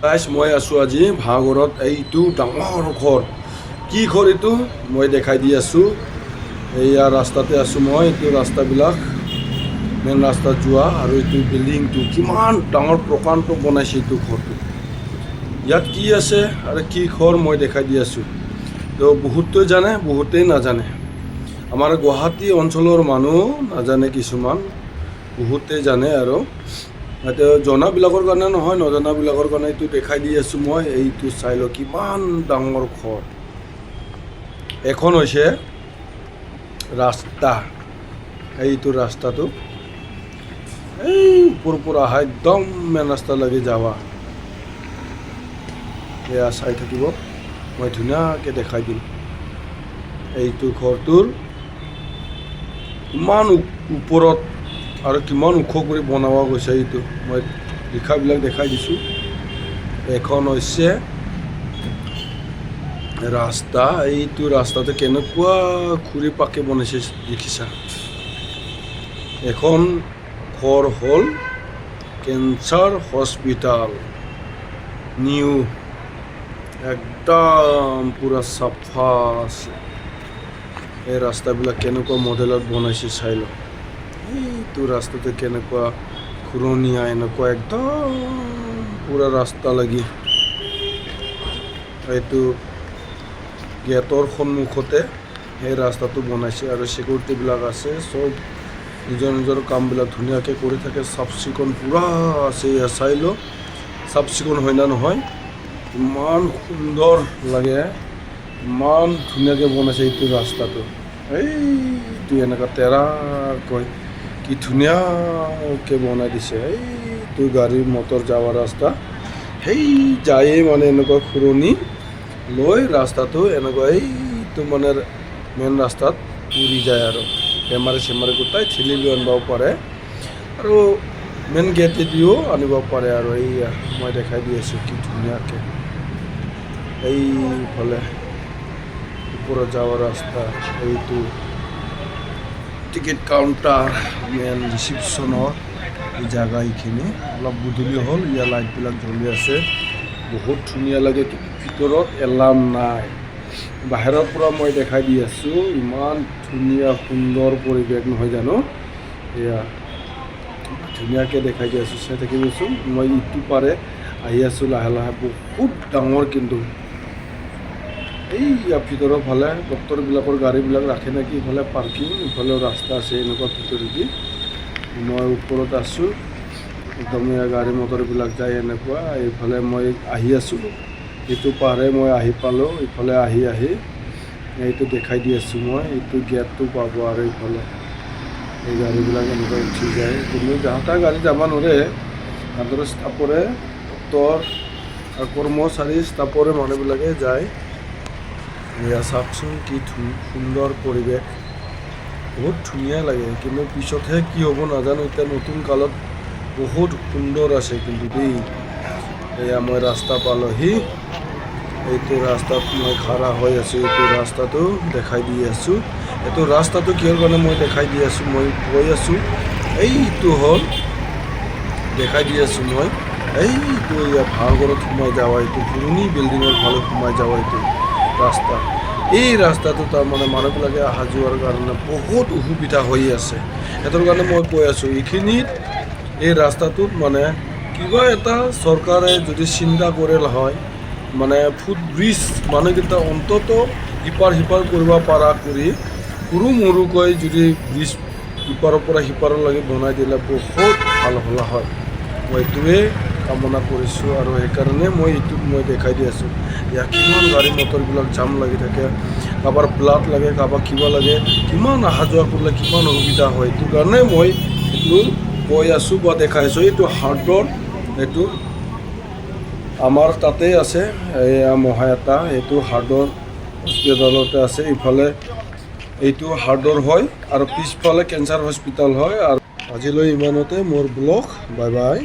গাইছ মই আছোঁ আজি ভাগৰত এইটো ডাঙৰ ঘৰ কি ঘৰ এইটো মই দেখাই দি আছোঁ এইয়া ৰাস্তাতে আছোঁ মই এইটো ৰাস্তাবিলাক মেইন ৰাস্তাত যোৱা আৰু এইটো বিল্ডিংটো কিমান ডাঙৰ প্ৰকাণ্ড বনাইছে এইটো ঘৰটো ইয়াত কি আছে আৰু কি ঘৰ মই দেখাই দি আছোঁ তো বহুতেই জানে বহুতেই নাজানে আমাৰ গুৱাহাটী অঞ্চলৰ মানুহ নাজানে কিছুমান বহুতেই জানে আৰু এতিয়া জনাবিলাকৰ কাৰণে নহয় নজনাবিলাকৰ কাৰণে এইটো দেখাই দি আছোঁ মই এইটো চাই লওঁ কিমান ডাঙৰ ঘৰ এখন হৈছে ৰাস্তা এইটো ৰাস্তাটো এই ওপৰৰ পৰা অহা একদম মেইন ৰাস্তা লাগি যাবা এয়া চাই থাকিব মই ধুনীয়াকৈ দেখাই দিম এইটো ঘৰটোৰ ইমান ওপৰত আৰু কিমান ওখ কৰি বনোৱা গৈছে এইটো মই লিখাবিলাক দেখাই দিছোঁ এখন হৈছে ৰাস্তা এইটো ৰাস্তাতে কেনেকুৱা খুৰি পাকি বনাইছে দেখিছা এখন ঘৰ হ'ল কেঞ্চাৰ হস্পিটাল নিউ একদম পুৰা চাফা আছে এই ৰাস্তাবিলাক কেনেকুৱা মডেলত বনাইছে চাই লওঁ এইটো ৰাস্তাতে কেনেকুৱা ঘূৰণীয়া এনেকুৱা একদম পুৰা ৰাস্তা লাগি এইটো গেটৰ সন্মুখতে সেই ৰাস্তাটো বনাইছে আৰু চিকিউৰিটিবিলাক আছে চব নিজৰ নিজৰ কামবিলাক ধুনীয়াকৈ কৰি থাকে চাফ চিকুণ পূৰা আছে এয়া চাই লওঁ চাফ চিকুণ হয় না নহয় ইমান সুন্দৰ লাগে ইমান ধুনীয়াকৈ বনাইছে এইটো ৰাস্তাটো এইটো এনেকুৱা তেৰাকৈ কি ধুনীয়াকৈ বনাই দিছে এইটো গাড়ী মটৰ যাৱা ৰাস্তা সেই যায়েই মানে এনেকুৱা খুৰণি লৈ ৰাস্তাটো এনেকুৱা এইটো মানে মেইন ৰাস্তাত উৰি যায় আৰু বেমাৰী চেমাৰী গোটাই ঠেলি লৈ আনিব পাৰে আৰু মেইন গেটেদিও আনিব পাৰে আৰু এইয়া মই দেখাই দি আছোঁ কি ধুনীয়াকৈ এইফালে ওপৰত যাৱা ৰাস্তা এইটো টিকেট কাউণ্টাৰ মেইন ৰিচিপশ্যনৰ এই জেগা এইখিনি অলপ গধূলি হ'ল ইয়াৰ লাইটবিলাক জ্বলি আছে বহুত ধুনীয়া লাগে ভিতৰত এলাৰ্ম নাই বাহিৰৰ পৰা মই দেখাই দি আছোঁ ইমান ধুনীয়া সুন্দৰ পৰিৱেশ নহয় জানো এয়া ধুনীয়াকৈ দেখাই দি আছোঁ চাই থাকিবচোন মই ইটো পাৰে আহি আছোঁ লাহে লাহে বহুত ডাঙৰ কিন্তু এই ভিতৰৰ ফালে ডক্টৰবিলাকৰ গাড়ীবিলাক ৰাখে নেকি ইফালে পাৰ্কিং ইফালেও ৰাস্তা আছে এনেকুৱা ভিতৰেদি মই ওপৰত আছোঁ একদম গাড়ী মটৰবিলাক যায় এনেকুৱা এইফালে মই আহি আছোঁ এইটো পাৰে মই আহি পালোঁ ইফালে আহি এইটো দেখাই দি আছোঁ মই এইটো গেটটো পাব আৰু ইফালে এই গাড়ীবিলাক এনেকুৱা উঠি যায় কিন্তু যাহা গাড়ী যাব নোৱাৰে সিহঁতৰ ষ্টাফৰে ডক্টৰ আৰু কৰ্মচাৰী ষ্টাফৰে মানুহবিলাকে যায় এয়া চাওকচোন কি সুন্দৰ পৰিৱেশ বহুত ধুনীয়া লাগে কিন্তু পিছতহে কি হ'ব নাজানো এতিয়া নতুন কালত বহুত সুন্দৰ আছে কিন্তু দেই এয়া মই ৰাস্তা পালোহি এইটো ৰাস্তাত মই খাৰা হৈ আছোঁ এইটো ৰাস্তাটো দেখাই দি আছোঁ এইটো ৰাস্তাটো কিহৰ কাৰণে মই দেখাই দি আছোঁ মই গৈ আছোঁ এইটো হ'ল দেখাই দি আছোঁ মই এইটো এয়া ভাগৰত সোমাই যাৱা এইটো পুৰণি বিল্ডিঙৰ ফালে সোমাই যাৱা এইটো ৰাস্তা এই ৰাস্তাটো তাৰমানে মানুহবিলাকে অহা যোৱাৰ কাৰণে বহুত অসুবিধা হৈ আছে সেইটোৰ কাৰণে মই কৈ আছোঁ এইখিনিত এই ৰাস্তাটোত মানে কিবা এটা চৰকাৰে যদি চিন্তা কৰিল হয় মানে ফুট ব্ৰিজ মানুহকেইটা অন্তত ইপাৰ সিপাৰ কৰিব পৰা কৰি সৰু মৰুকৈ যদি ব্ৰিজ ইপাৰৰ পৰা সিপাৰলৈকে বনাই দিলে বহুত ভাল হ'লা হয় মই এইটোৱে কামনা কৰিছোঁ আৰু সেইকাৰণে মই এইটোত মই দেখাই দি আছোঁ ইয়াত কিমান গাড়ী মটৰবিলাক জাম লাগি থাকে কাৰোবাৰ ব্লাড লাগে কাৰোবাৰ কিবা লাগে কিমান অহা যোৱা কৰিলে কিমান অসুবিধা হয় এইটো কাৰণে মই এইটো কৈ আছোঁ বা দেখাই আছোঁ এইটো হাৰ্টৰ এইটো আমাৰ তাতে আছে এয়া মহায়াতা এইটো হাৰ্টৰ হস্পিটেলতে আছে ইফালে এইটো হাৰ্টৰ হয় আৰু পিছফালে কেঞ্চাৰ হস্পিটেল হয় আৰু আজিলৈ ইমানতে মোৰ ব্লগ বাই বাই